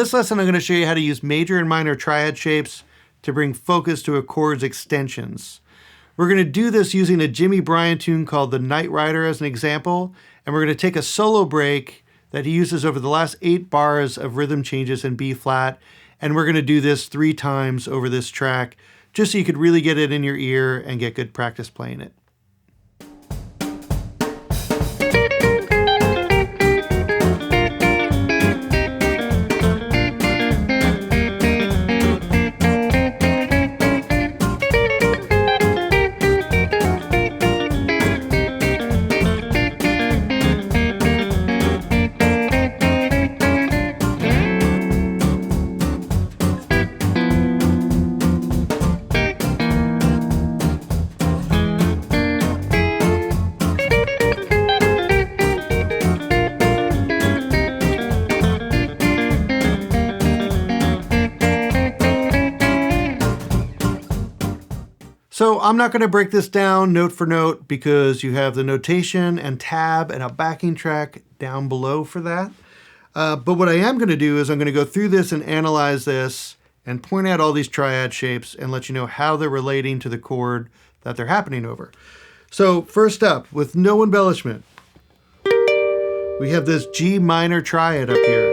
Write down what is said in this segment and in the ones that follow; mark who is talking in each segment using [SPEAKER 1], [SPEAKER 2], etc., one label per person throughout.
[SPEAKER 1] this lesson, I'm going to show you how to use major and minor triad shapes to bring focus to a chord's extensions. We're going to do this using a Jimmy Bryant tune called The Night Rider as an example, and we're going to take a solo break that he uses over the last 8 bars of rhythm changes in B flat, and we're going to do this 3 times over this track, just so you could really get it in your ear and get good practice playing it. So I'm not going to break this down note for note because you have the notation and tab and a backing track down below for that. But what I am going to do is I'm going to go through this and analyze this and point out all these triad shapes and let you know how they're relating to the chord that they're happening over. So first up, with no embellishment, we have this G minor triad up here.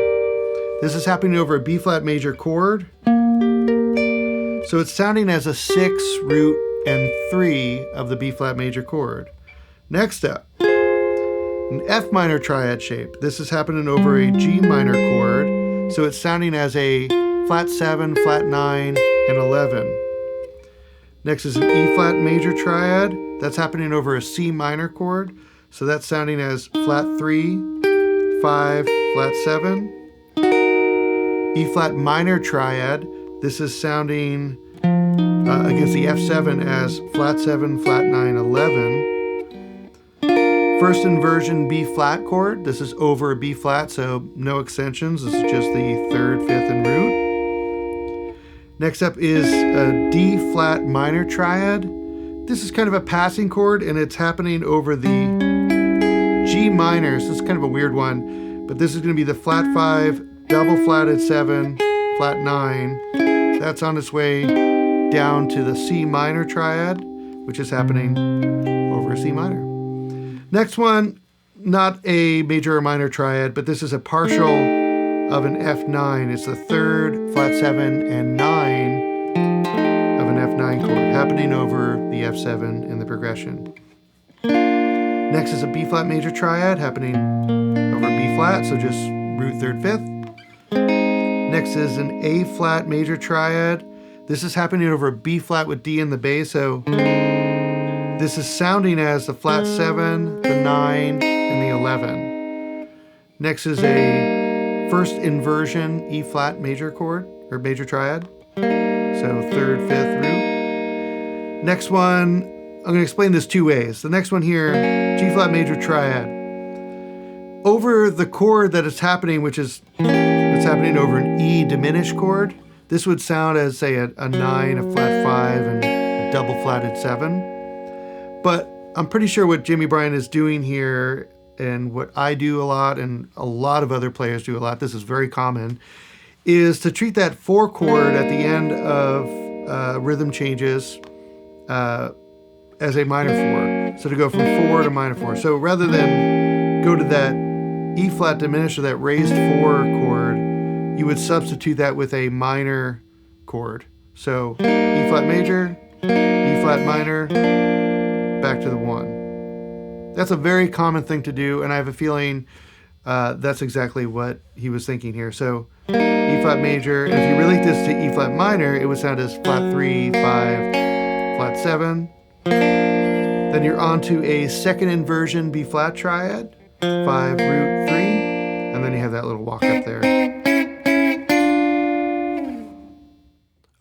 [SPEAKER 1] This is happening over a B flat major chord. So it's sounding as a 6 root and 3 of the B flat major chord. Next up, an F minor triad shape. This is happening over a G minor chord, so it's sounding as a flat 7, flat 9, and 11. Next is an E flat major triad. That's happening over a C minor chord, so that's sounding as flat 3, 5, flat 7. E flat minor triad. This is sounding against the F7 as flat 7, flat 9, 11. First inversion B flat chord. This is over a B flat, so no extensions. This is just the 3rd, 5th, and root. Next up is a D flat minor triad. This is kind of a passing chord, and it's happening over the G minor. So it's kind of a weird one, but this is going to be the flat 5, double flatted 7, flat 9. That's on its way down to the C minor triad, which is happening over a C minor. Next one, not a major or minor triad, but this is a partial of an F9. It's the 3rd, flat 7, and 9 of an F9 chord, happening over the F7 in the progression. Next is a B flat major triad, happening over B flat, so just root 3rd, 5th. Next is an A flat major triad. This is happening over a B flat with D in the bass, so this is sounding as the flat 7, the 9, and the 11. Next is a first inversion E flat major chord, or major triad, so 3rd, 5th root. Next one, I'm going to explain this 2 ways. The next one here, G flat major triad. Over the chord that is happening, which is it's happening over an E diminished chord, this would sound as, say, a 9, a flat 5, and a double flatted 7. But I'm pretty sure what Jimmy Bryant is doing here, and what I do a lot, and a lot of other players do a lot, this is very common, is to treat that 4 chord at the end of rhythm changes as a minor 4. So to go from 4 to minor 4. So rather than go to that E flat diminished or that raised 4 chord, you would substitute that with a minor chord. So E flat major, E flat minor, back to the 1. That's a very common thing to do, and I have a feeling that's exactly what he was thinking here. So E flat major, and if you relate this to E flat minor, it would sound as flat 3, 5, flat 7. Then you're on to a second inversion B flat triad, 5, root 3, and then you have that little walk up there.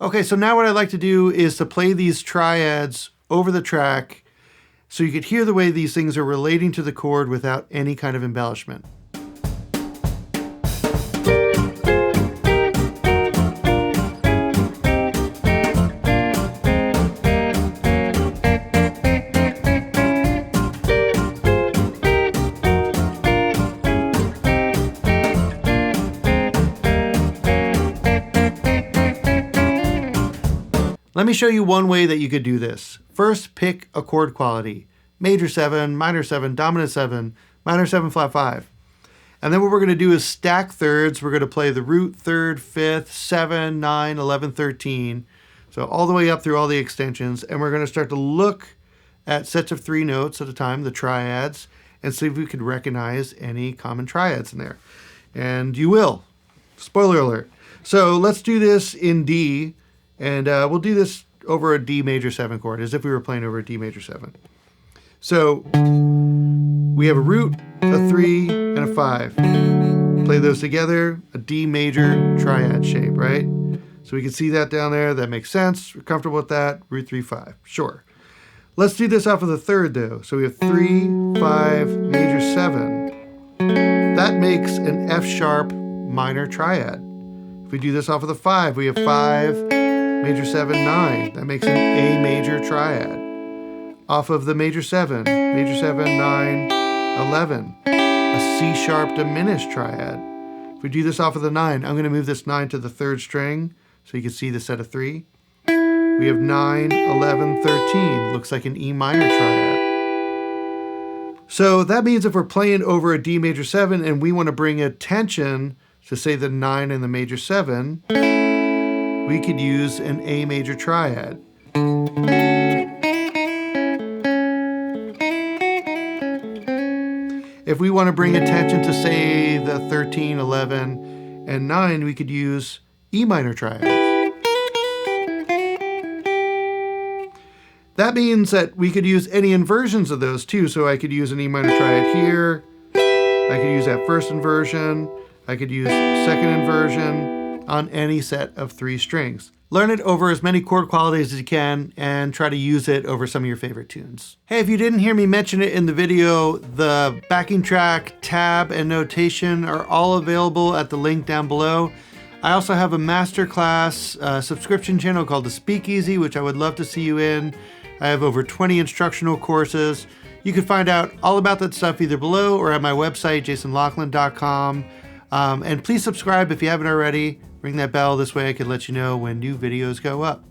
[SPEAKER 1] Okay, so now what I'd like to do is to play these triads over the track so you could hear the way these things are relating to the chord without any kind of embellishment. Let me show you one way that you could do this. First, pick a chord quality. Major 7, minor 7, dominant 7, minor 7, flat 5. And then what we're going to do is stack thirds. We're going to play the root, third, fifth, 7, 9, 11, 13. So all the way up through all the extensions. And we're going to start to look at sets of 3 notes at a time, the triads, and see if we can recognize any common triads in there. And you will. Spoiler alert. So let's do this in D, and we'll do this over a D major 7 chord, as if we were playing over a D major 7. So we have a root, a 3, and a 5. Play those together, a D major triad shape, right? So we can see that down there. That makes sense. We're comfortable with that. Root 3, 5. Sure. Let's do this off of the third, though. So we have 3, 5, major 7. That makes an F sharp minor triad. If we do this off of the 5, we have 5, major 7, 9. That makes an A major triad. Off of the major 7, 9, 11. A C sharp diminished triad. If we do this off of the 9, I'm going to move this 9 to the 3rd string so you can see the set of 3. We have 9, 11, 13. Looks like an E minor triad. So that means if we're playing over a D major 7 and we want to bring attention to, say, the 9 and the major 7, we could use an A major triad. If we want to bring attention to, say, the 13, 11, and 9, we could use E minor triads. That means that we could use any inversions of those too. So I could use an E minor triad here. I could use that first inversion. I could use second inversion on any set of 3 strings. Learn it over as many chord qualities as you can and try to use it over some of your favorite tunes. Hey, if you didn't hear me mention it in the video, the backing track, tab, and notation are all available at the link down below. I also have a masterclass subscription channel called The Speakeasy, which I would love to see you in. I have over 20 instructional courses. You can find out all about that stuff either below or at my website, jasonlaughlin.com. And please subscribe if you haven't already. Ring that bell, this way I can let you know when new videos go up.